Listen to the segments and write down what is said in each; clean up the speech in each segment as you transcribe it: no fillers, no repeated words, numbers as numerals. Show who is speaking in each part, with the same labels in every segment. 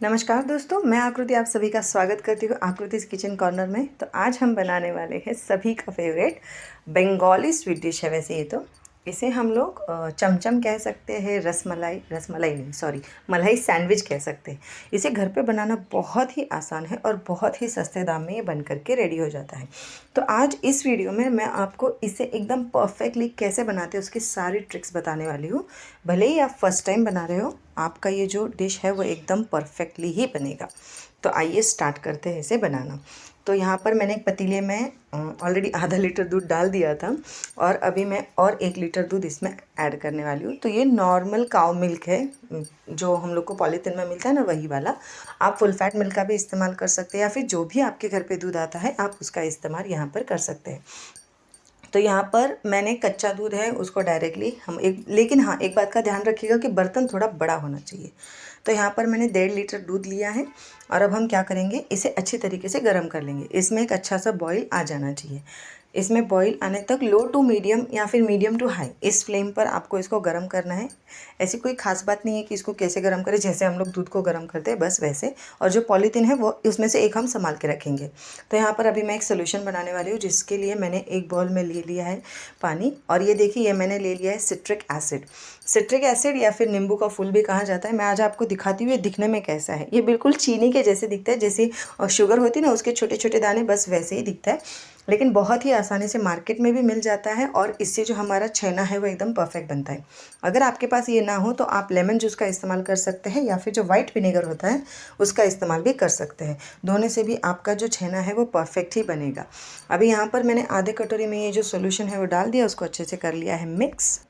Speaker 1: नमस्कार दोस्तों, मैं आकृति आप सभी का स्वागत करती हूँ आकृतिस किचन कॉर्नर में। तो आज हम बनाने वाले हैं सभी का फेवरेट बंगाली स्वीट डिश है। वैसे ये तो इसे हम लोग चमचम कह सकते हैं, रसमलाई नहीं सॉरी मलाई सैंडविच कह सकते हैं। इसे घर पे बनाना बहुत ही आसान है और बहुत ही सस्ते दाम में ये बन करके रेडी हो जाता है। तो आज इस वीडियो में मैं आपको इसे एकदम परफेक्टली कैसे बनाते हैं उसकी सारी ट्रिक्स बताने वाली हूँ। भले ही आप फर्स्ट टाइम बना रहे हो, आपका ये जो डिश है वो एकदम परफेक्टली ही बनेगा। तो आइए स्टार्ट करते हैं इसे बनाना। तो यहाँ पर मैंने एक पतीले में ऑलरेडी आधा लीटर दूध डाल दिया था और अभी मैं और 1 लीटर दूध इसमें ऐड करने वाली हूँ। तो ये नॉर्मल काऊ मिल्क है, जो हम लोग को पॉलीथिन में मिलता है ना, वही वाला। आप फुल फैट मिल्क का भी इस्तेमाल कर सकते हैं या फिर जो भी आपके घर पे दूध आता है आप उसका इस्तेमाल यहाँ पर कर सकते हैं। तो यहाँ पर मैंने कच्चा दूध है उसको डायरेक्टली लेकिन हाँ, एक बात का ध्यान रखिएगा कि बर्तन थोड़ा बड़ा होना चाहिए। तो यहाँ पर मैंने 1.5 लीटर दूध लिया है और अब हम क्या करेंगे, इसे अच्छी तरीके से गर्म कर लेंगे। इसमें एक अच्छा सा बॉईल आ जाना चाहिए। इसमें बॉईल आने तक लो टू मीडियम या फिर मीडियम टू हाई इस फ्लेम पर आपको इसको गर्म करना है। ऐसी कोई खास बात नहीं है कि इसको कैसे गर्म करें, जैसे हम लोग दूध को गर्म करते हैं बस वैसे। और जो पॉलीथीन है वो उसमें से एक हम संभाल के रखेंगे। तो यहाँ पर अभी मैं एक सोल्यूशन बनाने वाली हूँ, जिसके लिए मैंने एक बाउल में ले लिया है पानी। और ये देखिए, ये मैंने ले लिया है सिट्रिक एसिड। सिट्रिक एसिड या फिर नींबू का फूल भी कहा जाता है। मैं आज आपको दिखाती हूँ ये दिखने में कैसा है। ये बिल्कुल चीनी के जैसे दिखता है, जैसे शुगर होती है ना उसके छोटे छोटे दाने, बस वैसे ही दिखता है। लेकिन बहुत ही आसानी से मार्केट में भी मिल जाता है और इससे जो हमारा छेना है वो एकदम परफेक्ट बनता है। अगर आपके पास ये ना हो तो आप लेमन जूस का इस्तेमाल कर सकते हैं या फिर जो वाइट विनेगर होता है उसका इस्तेमाल भी कर सकते हैं। दोनों से भी आपका जो छेना है वो परफेक्ट ही बनेगा। अभी यहाँ पर मैंने आधे कटोरी में ये जो सोल्यूशन है वो डाल दिया, उसको अच्छे से कर लिया है मिक्स।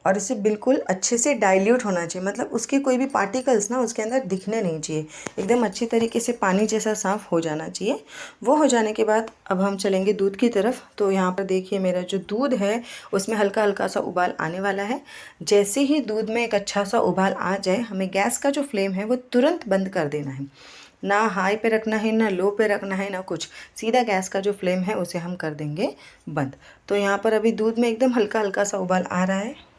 Speaker 1: और इसे बिल्कुल अच्छे से डाइल्यूट होना चाहिए, मतलब उसके कोई भी पार्टिकल्स ना उसके अंदर दिखने नहीं चाहिए। एकदम अच्छी तरीके से पानी जैसा साफ़ हो जाना चाहिए। वो हो जाने के बाद अब हम चलेंगे दूध की तरफ। तो यहाँ पर देखिए, मेरा जो दूध है उसमें हल्का हल्का सा उबाल आने वाला है। जैसे ही दूध में एक अच्छा सा उबाल आ जाए, हमें गैस का जो फ्लेम है वो तुरंत बंद कर देना है। ना हाई पे रखना है, ना लो पे रखना है, ना कुछ। सीधा गैस का जो फ्लेम है उसे हम कर देंगे बंद। तो यहाँ पर अभी दूध में एकदम हल्का हल्का सा उबाल आ रहा है।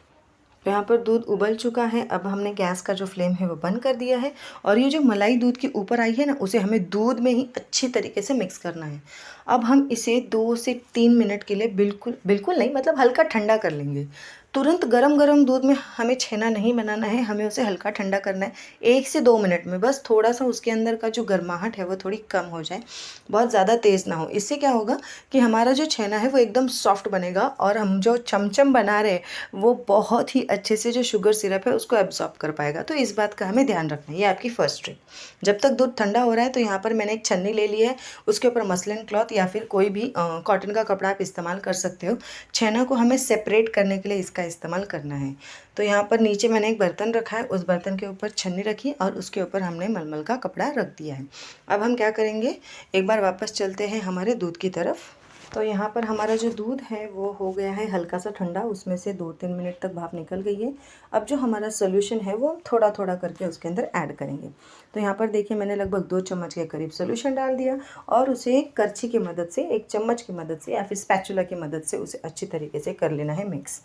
Speaker 1: तो यहाँ पर दूध उबल चुका है। अब हमने गैस का जो फ्लेम है वो बंद कर दिया है और ये जो मलाई दूध के ऊपर आई है ना, उसे हमें दूध में ही अच्छी तरीके से मिक्स करना है। अब हम इसे 2 से 3 मिनट के लिए बिल्कुल बिल्कुल नहीं, मतलब हल्का ठंडा कर लेंगे। तुरंत गरम गरम दूध में हमें छेना नहीं बनाना है, हमें उसे हल्का ठंडा करना है। 1 से 2 मिनट में बस थोड़ा सा उसके अंदर का जो गर्माहट है वो थोड़ी कम हो जाए, बहुत ज़्यादा तेज़ ना हो। इससे क्या होगा कि हमारा जो छेना है वो एकदम सॉफ्ट बनेगा और हम जो चमचम बना रहे हैं वो बहुत ही अच्छे से जो शुगर सिरप है उसको एब्जॉर्ब कर पाएगा। तो इस बात का हमें ध्यान रखना है, ये आपकी फर्स्ट ट्रिक। जब तक दूध ठंडा हो रहा है तो यहाँ पर मैंने एक छन्नी ले ली है, उसके ऊपर मसलिन क्लॉथ या फिर कोई भी कॉटन का कपड़ा आप इस्तेमाल कर सकते हो। छेना को हमें सेपरेट करने के लिए इसका इस्तेमाल करना है। तो यहाँ पर नीचे मैंने एक बर्तन रखा है, उस बर्तन के ऊपर छन्नी रखी और उसके ऊपर हमने मलमल का कपड़ा रख दिया है। अब हम क्या करेंगे, एक बार वापस चलते हैं हमारे दूध की तरफ। तो यहाँ पर हमारा जो दूध है वो हो गया है हल्का सा ठंडा, उसमें से 2-3 मिनट तक भाप निकल गई है। अब जो हमारा सोल्यूशन है वो थोड़ा थोड़ा करके उसके अंदर ऐड करेंगे। तो यहाँ पर देखिए, मैंने लगभग 2 चम्मच के करीब सोल्यूशन डाल दिया और उसे एक करछी की मदद से, एक चम्मच की मदद से या फिर स्पैचुला की मदद से उसे अच्छी तरीके से कर लेना है मिक्स।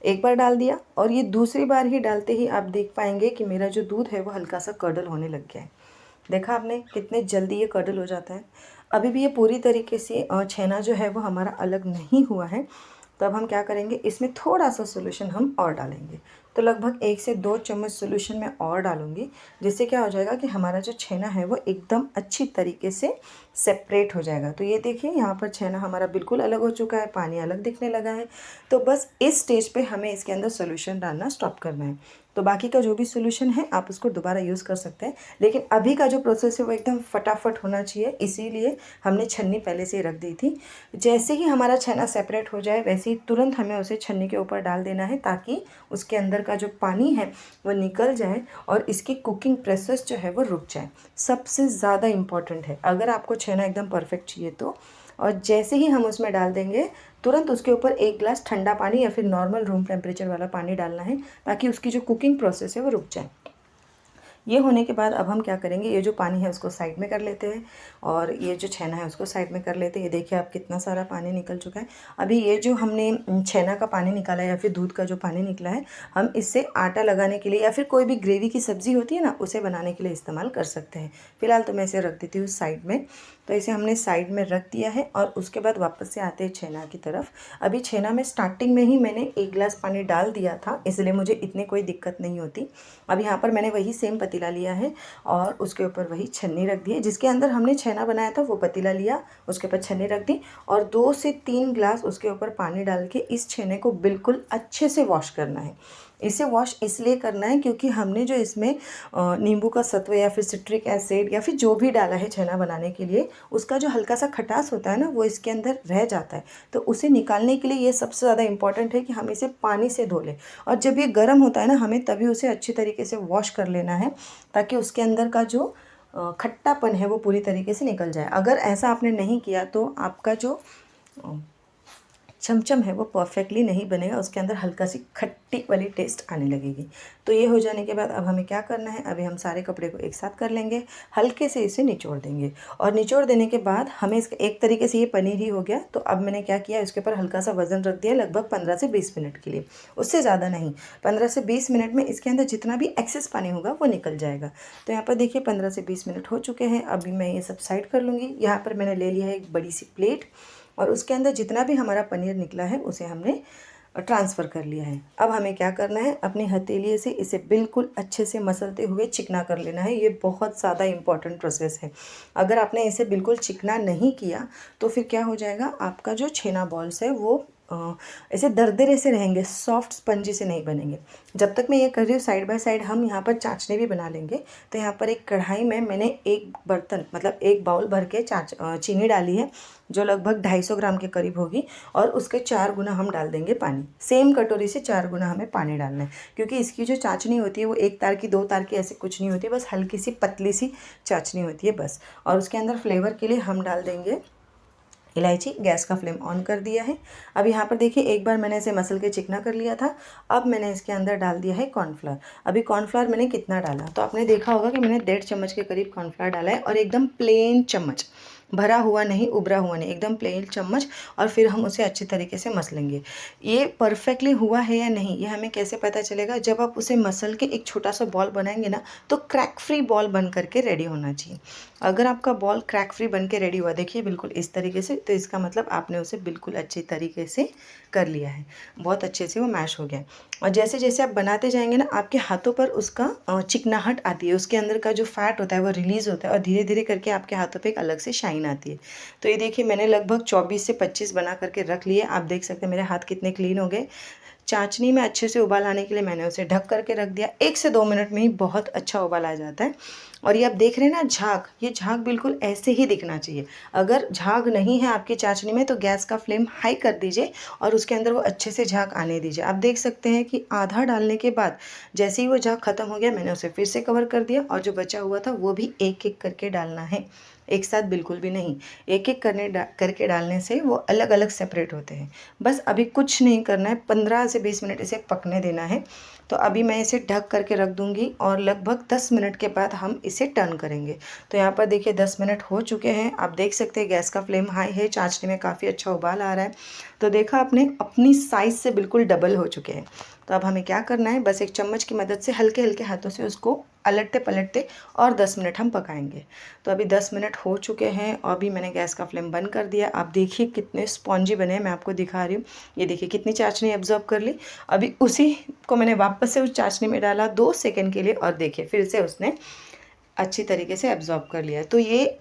Speaker 1: एक बार डाल दिया और ये दूसरी बार ही डालते ही आप देख पाएंगे कि मेरा जो दूध है वो हल्का सा कर्डल होने लग गया है। देखा आपने कितने जल्दी ये कर्डल हो जाता है। अभी भी ये पूरी तरीके से छेना जो है वो हमारा अलग नहीं हुआ है। तो अब हम क्या करेंगे, इसमें थोड़ा सा सोल्यूशन हम और डालेंगे। तो लगभग 1 से 2 चम्मच सोल्यूशन मैं और डालूँगी, जिससे क्या हो जाएगा कि हमारा जो छेना है वो एकदम अच्छी तरीके से सेपरेट हो जाएगा। तो ये देखिए, यहाँ पर छेना हमारा बिल्कुल अलग हो चुका है, पानी अलग दिखने लगा है। तो बस इस स्टेज पे हमें इसके अंदर सोल्यूशन डालना स्टॉप करना है। तो बाकी का जो भी सोल्यूशन है आप उसको दोबारा यूज़ कर सकते हैं, लेकिन अभी का जो प्रोसेस है वो एकदम फटाफट होना चाहिए, इसीलिए हमने छन्नी पहले से ही रख दी थी। जैसे ही हमारा छेना सेपरेट हो जाए वैसे ही तुरंत हमें उसे छन्नी के ऊपर डाल देना है, ताकि उसके अंदर का जो पानी है वो निकल जाए और इसकी कुकिंग प्रोसेस जो है वो रुक जाए। सबसे ज़्यादा इम्पॉर्टेंट है, अगर आपको छेना एकदम परफेक्ट चाहिए तो। और जैसे ही हम उसमें डाल देंगे तुरंत उसके ऊपर 1 गिलास ठंडा पानी या फिर नॉर्मल रूम टेम्परेचर वाला पानी डालना है, ताकि उसकी जो कुकिंग प्रोसेस है वो रुक जाए। ये होने के बाद अब हम क्या करेंगे, ये जो पानी है उसको साइड में कर लेते हैं और ये जो छेना है उसको साइड में कर लेते हैं। ये देखिए अब कितना सारा पानी निकल चुका है। अभी ये जो हमने छेना का पानी निकाला है या फिर दूध का जो पानी निकला है, हम इससे आटा लगाने के लिए या फिर कोई भी ग्रेवी की सब्ज़ी होती है ना, उसे बनाने के लिए इस्तेमाल कर सकते हैं। फ़िलहाल तो मैं इसे रख देती हूँ साइड में। तो इसे हमने साइड में रख दिया है और उसके बाद वापस से आते हैं छेना की तरफ। अभी छेना में स्टार्टिंग में ही मैंने 1 गिलास पानी डाल दिया था, इसलिए मुझे इतनी कोई दिक्कत नहीं होती। अब यहाँ पर मैंने वही सेम पतीला लिया है और उसके ऊपर वही छन्नी रख दी है। जिसके अंदर हमने छेना बनाया था वो पतीला लिया, उसके ऊपर छन्नी रख दी और 2 से 3 गिलास उसके ऊपर पानी डाल के इस छेने को बिल्कुल अच्छे से वॉश करना है। इसे वॉश इसलिए करना है क्योंकि हमने जो इसमें नींबू का सत्व या फिर सिट्रिक एसिड या फिर जो भी डाला है छेना बनाने के लिए, उसका जो हल्का सा खटास होता है ना, वो इसके अंदर रह जाता है। तो उसे निकालने के लिए ये सबसे ज़्यादा इम्पॉर्टेंट है कि हम इसे पानी से धो लें और जब ये गर्म होता है ना, हमें तभी उसे अच्छी तरीके से वॉश कर लेना है ताकि उसके अंदर का जो खट्टापन है वो पूरी तरीके से निकल जाए। अगर ऐसा आपने नहीं किया तो आपका जो चमचम है वो परफेक्टली नहीं बनेगा, उसके अंदर हल्का सी खट्टी वाली टेस्ट आने लगेगी। तो ये हो जाने के बाद अब हमें क्या करना है, अभी हम सारे कपड़े को एक साथ कर लेंगे, हल्के से इसे निचोड़ देंगे और निचोड़ देने के बाद हमें इसका एक तरीके से ये पनीर ही हो गया। तो अब मैंने क्या किया, इसके ऊपर हल्का सा वज़न रख दिया लगभग 15 से 20 मिनट के लिए, उससे ज़्यादा नहीं। 15 से 20 मिनट में इसके अंदर जितना भी एक्सेस पानी होगा वो निकल जाएगा। तो यहाँ पर देखिए 15 से 20 मिनट हो चुके हैं। अभी मैं ये सब साइड कर लूँगी। यहाँ पर मैंने ले लिया है एक बड़ी सी प्लेट और उसके अंदर जितना भी हमारा पनीर निकला है उसे हमने ट्रांसफ़र कर लिया है। अब हमें क्या करना है, अपनी हथेली से इसे बिल्कुल अच्छे से मसलते हुए चिकना कर लेना है। ये बहुत ज़्यादा इम्पॉर्टेंट प्रोसेस है। अगर आपने इसे बिल्कुल चिकना नहीं किया तो फिर क्या हो जाएगा, आपका जो छेना बॉल्स है वो ऐसे दरदरे से रहेंगे, सॉफ्ट स्पंजी से नहीं बनेंगे। जब तक मैं ये कर रही हूँ साइड बाय साइड हम यहाँ पर चाशनी भी बना लेंगे। तो यहाँ पर एक कढ़ाई में मैंने एक बर्तन मतलब एक बाउल भर के चीनी डाली है जो लगभग 250 ग्राम के करीब होगी और उसके 4 गुना हम डाल देंगे पानी। सेम कटोरी से 4 गुना हमें पानी डालना है क्योंकि इसकी जो चाशनी होती है वो 1 तार की 2 तार की ऐसे कुछ नहीं होती, बस हल्की सी पतली सी चाशनी होती है बस। और उसके अंदर फ्लेवर के लिए हम डाल देंगे इलायची। गैस का फ्लेम ऑन कर दिया है। अब यहाँ पर देखिए एक बार मैंने इसे मसल के चिकना कर लिया था। अब मैंने इसके अंदर डाल दिया है कॉर्नफ्लावर। अभी कॉर्नफ्लावर मैंने कितना डाला, तो आपने देखा होगा कि मैंने 1.5 चम्मच के करीब कॉर्नफ्लावर डाला है और एकदम प्लेन चम्मच, भरा हुआ नहीं उभरा हुआ नहीं, एकदम प्लेन चम्मच। और फिर हम उसे अच्छी तरीके से मसलेंगे। ये परफेक्टली हुआ है या नहीं ये हमें कैसे पता चलेगा, जब आप उसे मसल के एक छोटा सा बॉल बनाएंगे ना, तो क्रैक फ्री बॉल बन करके रेडी होना चाहिए। अगर आपका बॉल क्रैक फ्री बन के रेडी हुआ, देखिए बिल्कुल इस तरीके से, तो इसका मतलब आपने उसे बिल्कुल अच्छी तरीके से कर लिया है, बहुत अच्छे से वो मैश हो गया। और जैसे जैसे आप बनाते जाएंगे ना, आपके हाथों पर उसका चिकनाहट आती है, उसके अंदर का जो फैट होता है वो रिलीज़ होता है और धीरे धीरे करके आपके हाथों पे एक अलग से शाइन आती है। तो ये देखिए मैंने लगभग 24 से 25 बना करके रख लिए। आप देख सकते हैं मेरे हाथ कितने क्लीन हो गए। चाशनी में अच्छे से उबाल आने के लिए मैंने उसे ढक करके रख दिया। 1 से 2 मिनट में ही बहुत अच्छा उबाल आ जाता है। और ये आप देख रहे हैं ना झाग, ये झाग बिल्कुल ऐसे ही दिखना चाहिए। अगर झाग नहीं है आपकी चाशनी में तो गैस का फ्लेम हाई कर दीजिए और उसके अंदर वो अच्छे से झाग आने दीजिए। आप देख सकते हैं कि आधा डालने के बाद जैसे ही वो झाग ख़त्म हो गया, मैंने उसे फिर से कवर कर दिया और जो बचा हुआ था वो भी एक एक करके डालना है, एक साथ बिल्कुल भी नहीं। एक एक करके डालने से वो अलग अलग सेपरेट होते हैं। बस अभी कुछ नहीं करना है, 15 से 20 मिनट इसे पकने देना है। तो अभी मैं इसे ढक करके रख दूंगी और लगभग 10 मिनट के बाद हम इसे टर्न करेंगे। तो यहाँ पर देखिए 10 मिनट हो चुके हैं। आप देख सकते हैं गैस का फ्लेम हाई है, चाशनी में काफ़ी अच्छा उबाल आ रहा है। तो देखा आपने, अपनी साइज़ से बिल्कुल डबल हो चुके हैं। तो अब हमें क्या करना है, बस एक चम्मच की मदद से हल्के हल्के हाथों से उसको पलटते पलटते और 10 मिनट हम पकाएंगे। तो अभी 10 मिनट हो चुके हैं और अभी मैंने गैस का फ्लेम बंद कर दिया। आप देखिए कितने स्पॉन्जी बने हैं, मैं आपको दिखा रही हूँ। ये देखिए कितनी चाशनी एब्जॉर्ब कर ली। अभी उसी को मैंने वापस से उस चाशनी में डाला 2 सेकंड के लिए और देखिए फिर से उसने अच्छी तरीके से एब्जॉर्ब कर लिया। तो ये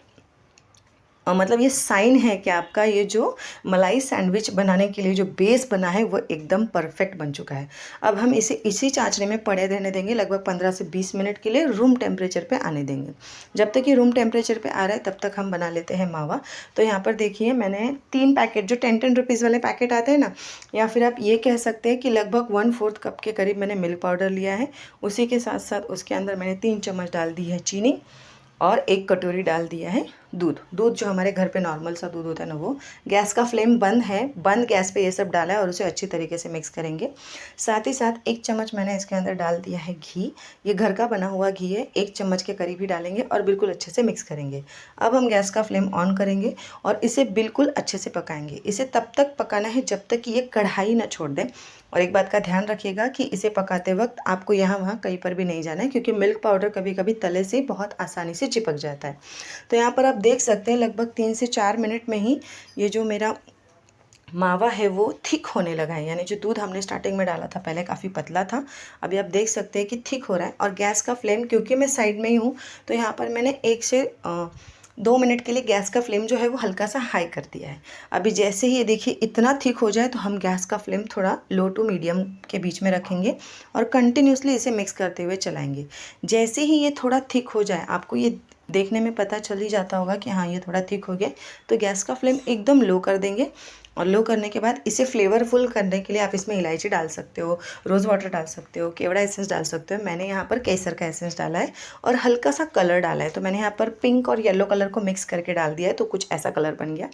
Speaker 1: मतलब ये साइन है कि आपका ये जो मलाई सैंडविच बनाने के लिए जो बेस बना है वो एकदम परफेक्ट बन चुका है। अब हम इसे इसी चाशनी में पड़े रहने देंगे लगभग 15 से 20 मिनट के लिए, रूम टेम्परेचर पे आने देंगे। जब तक ये रूम टेम्परेचर पे आ रहा है तब तक हम बना लेते हैं मावा। तो यहाँ पर देखिए मैंने 3 पैकेट, जो 10-10 रुपीज़ वाले पैकेट आते हैं ना, या फिर आप ये कह सकते हैं कि लगभग 1/4 कप के करीब मैंने मिल्क पाउडर लिया है। उसी के साथ साथ उसके अंदर मैंने 3 चम्मच डाल दी है चीनी और 1 कटोरी डाल दिया है दूध जो हमारे घर पे नॉर्मल सा दूध होता है ना वो। गैस का फ्लेम बंद है, बंद गैस पे ये सब डाला है और उसे अच्छी तरीके से मिक्स करेंगे। साथ ही साथ 1 चम्मच मैंने इसके अंदर डाल दिया है घी। ये घर का बना हुआ घी है, 1 चम्मच के करीब ही डालेंगे और बिल्कुल अच्छे से मिक्स करेंगे। अब हम गैस का फ्लेम ऑन करेंगे और इसे बिल्कुल अच्छे से पकाएंगे। इसे तब तक पकाना है जब तक कि ये कढ़ाई ना छोड़ दे। और एक बात का ध्यान रखिएगा कि इसे पकाते वक्त आपको यहाँ वहाँ कहीं पर भी नहीं जाना है, क्योंकि मिल्क पाउडर कभी कभी तले से बहुत आसानी से चिपक जाता है। तो यहाँ पर आप देख सकते हैं लगभग 3 से 4 मिनट में ही ये जो मेरा मावा है वो थिक होने लगा है। यानी जो दूध हमने स्टार्टिंग में डाला था पहले काफ़ी पतला था, अभी आप देख सकते हैं कि थिक हो रहा है। और गैस का फ्लेम, क्योंकि मैं साइड में ही हूँ तो यहाँ पर मैंने 1 से 2 मिनट के लिए गैस का फ्लेम जो है वो हल्का सा हाई कर दिया है। अभी जैसे ही ये देखिए इतना थिक हो जाए तो हम गैस का फ्लेम थोड़ा लो टू मीडियम के बीच में रखेंगे और कंटिन्यूसली इसे मिक्स करते हुए चलाएंगे। जैसे ही ये थोड़ा थिक हो जाए, आपको ये देखने में पता चल ही जाता होगा कि हाँ ये थोड़ा थिक हो गया, तो गैस का फ्लेम एकदम लो कर देंगे। और लो करने के बाद इसे फ्लेवरफुल करने के लिए आप इसमें इलायची डाल सकते हो, रोज़ वाटर डाल सकते हो, केवड़ा एसेंस डाल सकते हो। मैंने यहाँ पर केसर का एसेंस डाला है और हल्का सा कलर डाला है, तो मैंने यहाँ पर पिंक और येलो कलर को मिक्स करके डाल दिया है, तो कुछ ऐसा कलर बन गया।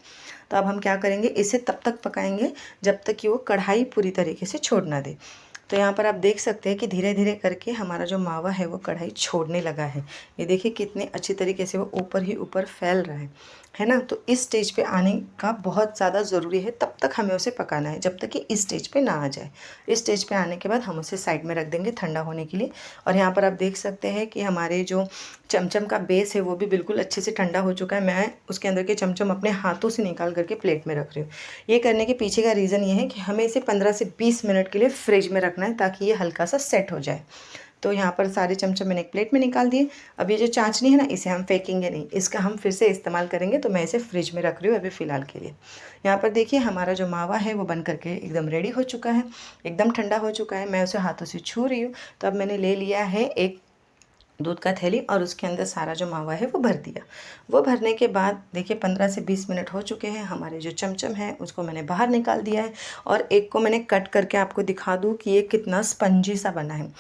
Speaker 1: तो अब हम क्या करेंगे, इसे तब तक पकाएंगे जब तक कि वो कढ़ाई पूरी तरीके से छोड़ ना दे। तो यहाँ पर आप देख सकते हैं कि धीरे धीरे करके हमारा जो मावा है वो कढ़ाई छोड़ने लगा है। ये देखिए कितने अच्छी तरीके से वो ऊपर ही ऊपर फैल रहा है ना। तो इस स्टेज पे आने का बहुत ज़्यादा ज़रूरी है, तब तक हमें उसे पकाना है जब तक कि इस स्टेज पे ना आ जाए। इस स्टेज पे आने के बाद हम उसे साइड में रख देंगे ठंडा होने के लिए। और यहाँ पर आप देख सकते हैं कि हमारे जो चमचम का बेस है वो भी बिल्कुल अच्छे से ठंडा हो चुका है। मैं उसके अंदर के चमचम अपने हाथों से निकाल करके प्लेट में रख रही हूँ। ये करने के पीछे का रीज़न ये है कि हमें इसे 15 से 20 मिनट के लिए फ्रिज में रखना है ताकि ये हल्का सा सेट हो जाए। तो यहाँ पर सारे चमचम मैंने एक प्लेट में निकाल दिए। अब ये जो चाशनी है ना, इसे हम फेंकेंगे नहीं, इसका हम फिर से इस्तेमाल करेंगे। तो मैं इसे फ्रिज में रख रही हूँ अभी फ़िलहाल के लिए। यहाँ पर देखिए हमारा जो मावा है वो बन करके एकदम रेडी हो चुका है, एकदम ठंडा हो चुका है। मैं उसे हाथों से छू रही हूँ। तो अब मैंने ले लिया है एक दूध का थैली और उसके अंदर सारा जो मावा है वो भर दिया। वो भरने के बाद देखिए 15 से 20 मिनट हो चुके हैं। हमारे जो चमचम है उसको मैंने बाहर निकाल दिया है और एक को मैंने कट करके आपको दिखा दूँ कि ये कितना स्पंजी सा बना है।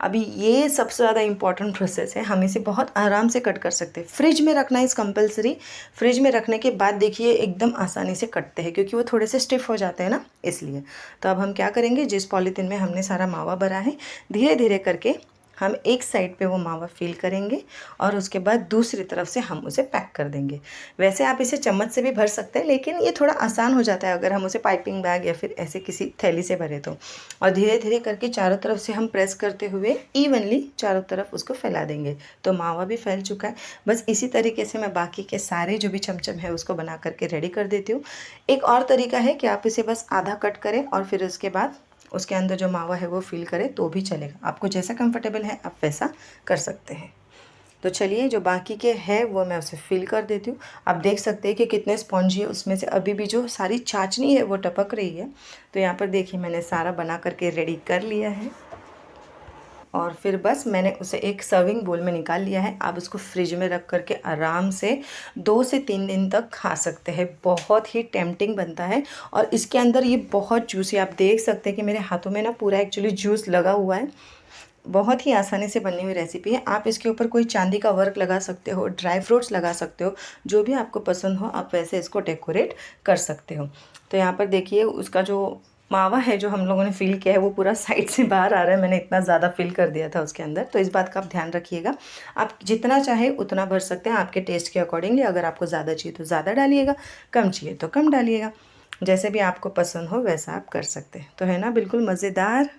Speaker 1: अभी ये सबसे ज़्यादा इम्पॉर्टेंट प्रोसेस है, हम इसे बहुत आराम से कट कर सकते हैं। फ्रिज में रखना इज़ कंपलसरी। फ्रिज में रखने के बाद देखिए एकदम आसानी से कटते हैं, क्योंकि वो थोड़े से स्टिफ हो जाते हैं ना, इसलिए। तो अब हम क्या करेंगे, जिस पॉलीथीन में हमने सारा मावा भरा है, धीरे धीरे करके हम एक साइड पे वो मावा फिल करेंगे और उसके बाद दूसरी तरफ से हम उसे पैक कर देंगे। वैसे आप इसे चम्मच से भी भर सकते हैं, लेकिन ये थोड़ा आसान हो जाता है अगर हम उसे पाइपिंग बैग या फिर ऐसे किसी थैली से भरे तो। और धीरे धीरे करके चारों तरफ से हम प्रेस करते हुए इवनली चारों तरफ उसको फैला देंगे। तो मावा भी फैल चुका है। बस इसी तरीके से मैं बाकी के सारे जो भी चमचम है उसको बना करके रेडी कर देती हूँ। एक और तरीका है कि आप इसे बस आधा कट करें और फिर उसके बाद उसके अंदर जो मावा है वो फिल करें तो भी चलेगा। आपको जैसा कंफर्टेबल है आप वैसा कर सकते हैं। तो चलिए जो बाकी के हैं वो मैं उसे फिल कर देती हूँ। आप देख सकते हैं कि कितने स्पॉन्जी है, उसमें से अभी भी जो सारी चाशनी है वो टपक रही है। तो यहाँ पर देखिए मैंने सारा बना करके रेडी कर लिया है और फिर बस मैंने उसे एक सर्विंग बोल में निकाल लिया है। आप उसको फ्रिज में रख करके आराम से 2 से 3 दिन तक खा सकते हैं। बहुत ही टेम्पटिंग बनता है और इसके अंदर ये बहुत जूसी, आप देख सकते हैं कि मेरे हाथों में ना पूरा एक्चुअली जूस लगा हुआ है। बहुत ही आसानी से बननी हुई रेसिपी है। आप इसके ऊपर कोई चांदी का वर्क लगा सकते हो, ड्राई फ्रूट्स लगा सकते हो, जो भी आपको पसंद हो आप वैसे इसको डेकोरेट कर सकते हो। तो यहाँ पर देखिए उसका जो मावा है जो हम लोगों ने फिल किया है वो पूरा साइड से बाहर आ रहा है। मैंने इतना ज़्यादा फिल कर दिया था उसके अंदर, तो इस बात का आप ध्यान रखिएगा। आप जितना चाहे उतना भर सकते हैं आपके टेस्ट के अकॉर्डिंगली। अगर आपको ज़्यादा चाहिए तो ज़्यादा डालिएगा, कम चाहिए तो कम डालिएगा, जैसे भी आपको पसंद हो वैसा आप कर सकते हैं। तो है ना बिल्कुल मज़ेदार